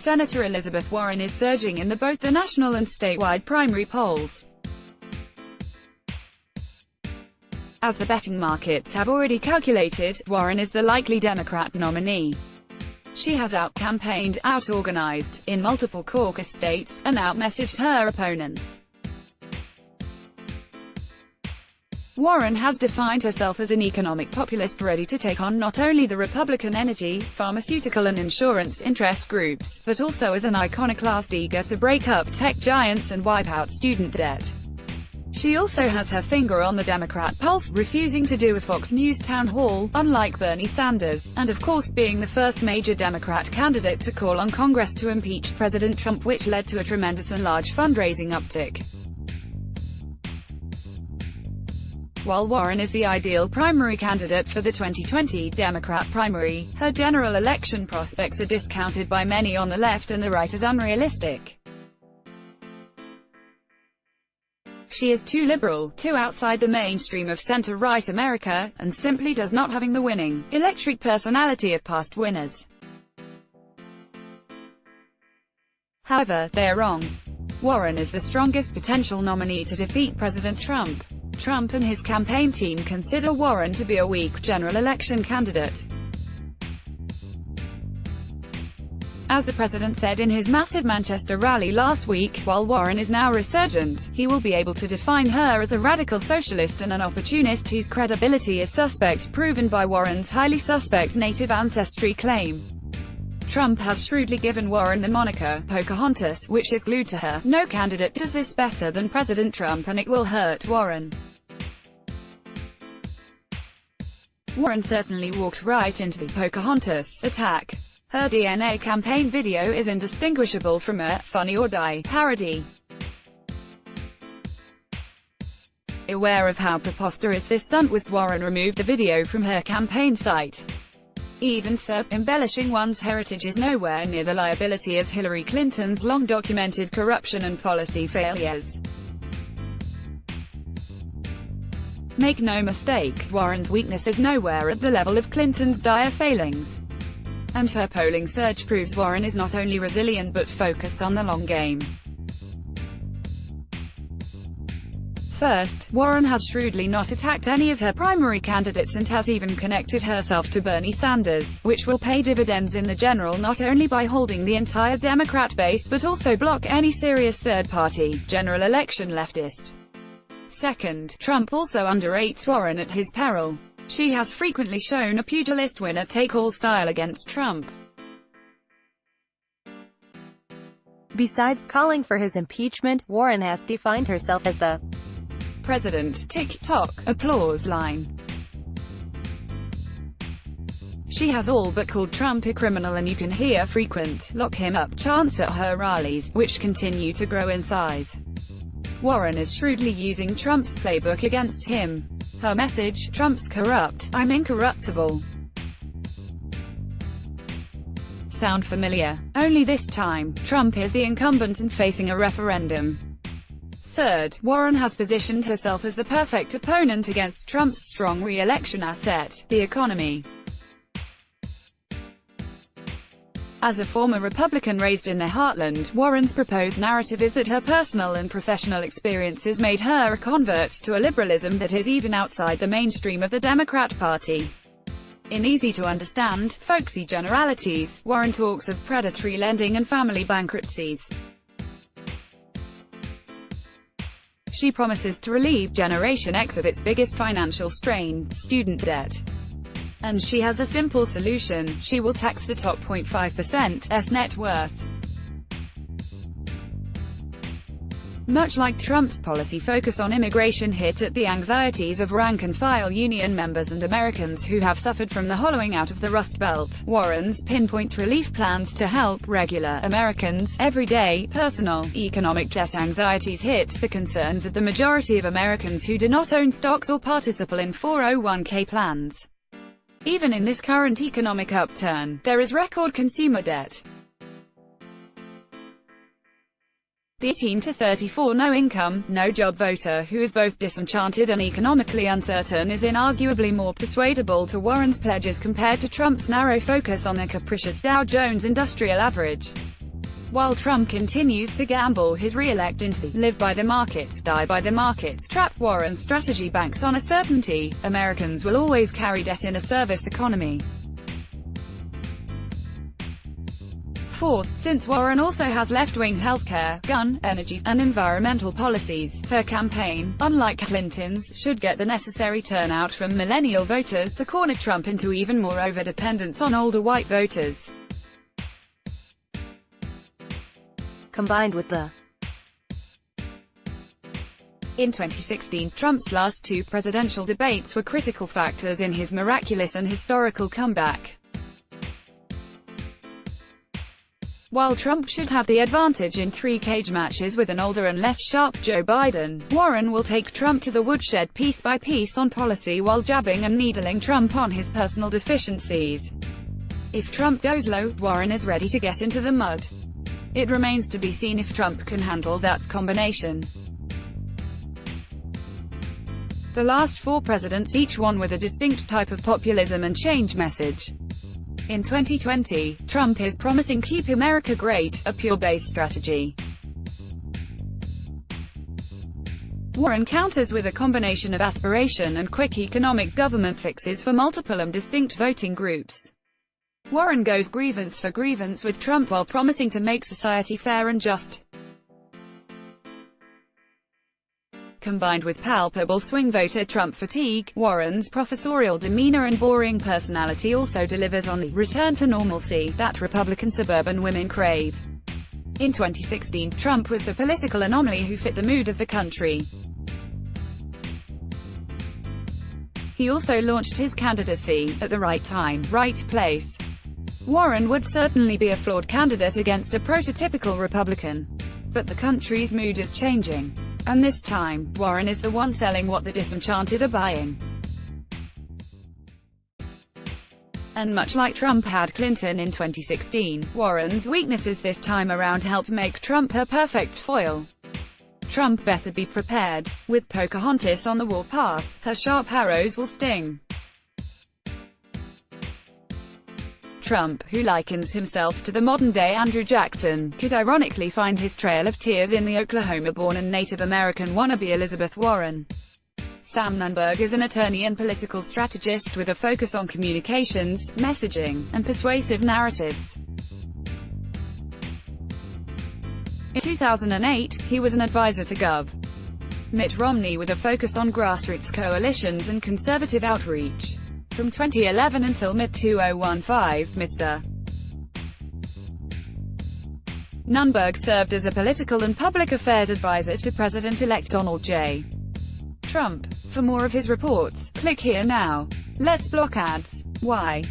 Senator Elizabeth Warren is surging in both the national and statewide primary polls. As the betting markets have already calculated, Warren is the likely Democrat nominee. She has out-campaigned, out-organized, in multiple caucus states, and out-messaged her opponents. Warren has defined herself as an economic populist ready to take on not only the Republican energy, pharmaceutical and insurance interest groups, but also as an iconoclast eager to break up tech giants and wipe out student debt. She also has her finger on the Democrat pulse, refusing to do a Fox News town hall, unlike Bernie Sanders, and of course being the first major Democrat candidate to call on Congress to impeach President Trump, which led to a tremendous and large fundraising uptick. While Warren is the ideal primary candidate for the 2020 Democrat primary, her general election prospects are discounted by many on the left and the right as unrealistic. She is too liberal, too outside the mainstream of center-right America, and simply does not have the winning, electric personality of past winners. However, they are wrong. Warren is the strongest potential nominee to defeat President Trump. Trump and his campaign team consider Warren to be a weak general election candidate. As the president said in his massive Manchester rally last week, while Warren is now resurgent, he will be able to define her as a radical socialist and an opportunist whose credibility is suspect, proven by Warren's highly suspect native ancestry claim. Trump has shrewdly given Warren the moniker Pocahontas, which is glued to her. No candidate does this better than President Trump, and it will hurt Warren. Warren certainly walked right into the Pocahontas attack. Her DNA campaign video is indistinguishable from a Funny or Die parody. Aware of how preposterous this stunt was, Warren removed the video from her campaign site. Even so, embellishing one's heritage is nowhere near the liability as Hillary Clinton's long-documented corruption and policy failures. Make no mistake, Warren's weakness is nowhere at the level of Clinton's dire failings. And her polling surge proves Warren is not only resilient but focused on the long game. First, Warren has shrewdly not attacked any of her primary candidates and has even connected herself to Bernie Sanders, which will pay dividends in the general not only by holding the entire Democrat base but also block any serious third-party, general election leftist. Second, Trump also underrates Warren at his peril. She has frequently shown a pugilist winner-take-all style against Trump. Besides calling for his impeachment, Warren has defined herself as the president tick-tock applause line. She has all but called Trump a criminal, and you can hear frequent "lock him up" chants at her rallies, which continue to grow in size. Warren is shrewdly using Trump's playbook against him. Her message, "Trump's corrupt, I'm incorruptible," sound familiar? Only this time, Trump is the incumbent and facing a referendum. Third, Warren has positioned herself as the perfect opponent against Trump's strong re-election asset, the economy. As a former Republican raised in the heartland, Warren's proposed narrative is that her personal and professional experiences made her a convert to a liberalism that is even outside the mainstream of the Democrat Party. In easy-to-understand, folksy generalities, Warren talks of predatory lending and family bankruptcies. She promises to relieve Generation X of its biggest financial strain, student debt. And she has a simple solution: she will tax the top 0.5%'s net worth. Much like Trump's policy focus on immigration hit at the anxieties of rank-and-file union members and Americans who have suffered from the hollowing out of the Rust Belt, Warren's pinpoint relief plans to help regular Americans' everyday, personal, economic debt anxieties hit the concerns of the majority of Americans who do not own stocks or participate in 401k plans. Even in this current economic upturn, there is record consumer debt. The 18 to 34 no-income, no-job voter who is both disenchanted and economically uncertain is inarguably more persuadable to Warren's pledges compared to Trump's narrow focus on the capricious Dow Jones Industrial Average. while Trump continues to gamble his re-elect into the live by the market, die by the market trap. Warren's strategy banks on a certainty: Americans will always carry debt in a service economy. Fourth, since Warren also has left-wing healthcare, gun, energy, and environmental policies, her campaign, unlike Clinton's, should get the necessary turnout from millennial voters to corner Trump into even more overdependence on older white voters. Combined with the In 2016, Trump's last two presidential debates were critical factors in his miraculous and historical comeback. While Trump should have the advantage in three cage matches with an older and less sharp Joe Biden, Warren will take Trump to the woodshed piece by piece on policy while jabbing and needling Trump on his personal deficiencies. If Trump goes low, Warren is ready to get into the mud. It remains to be seen if Trump can handle that combination. The last four presidents, each one with a distinct type of populism and change message. In 2020, Trump is promising "Keep America Great," a pure-based strategy. Warren counters with a combination of aspiration and quick economic government fixes for multiple and distinct voting groups. Warren goes grievance for grievance with Trump while promising to make society fair and just. Combined with palpable swing voter Trump fatigue, Warren's professorial demeanor and boring personality also delivers on the return to normalcy that Republican suburban women crave. In 2016, Trump was the political anomaly who fit the mood of the country. He also launched his candidacy at the right time, right place. Warren would certainly be a flawed candidate against a prototypical Republican. But the country's mood is changing. And this time, Warren is the one selling what the disenchanted are buying. And much like Trump had Clinton in 2016, Warren's weaknesses this time around help make Trump her perfect foil. Trump better be prepared. With Pocahontas on the warpath, her sharp arrows will sting. Trump, who likens himself to the modern-day Andrew Jackson, could ironically find his trail of tears in the Oklahoma-born and Native American wannabe Elizabeth Warren. Sam Nunberg is an attorney and political strategist with a focus on communications, messaging, and persuasive narratives. In 2008, he was an advisor to Gov. Mitt Romney with a focus on grassroots coalitions and conservative outreach. From 2011 until mid-2015, Mr. Nunberg served as a political and public affairs advisor to President-elect Donald J. Trump. For more of his reports, click here now. Let's block ads. Why?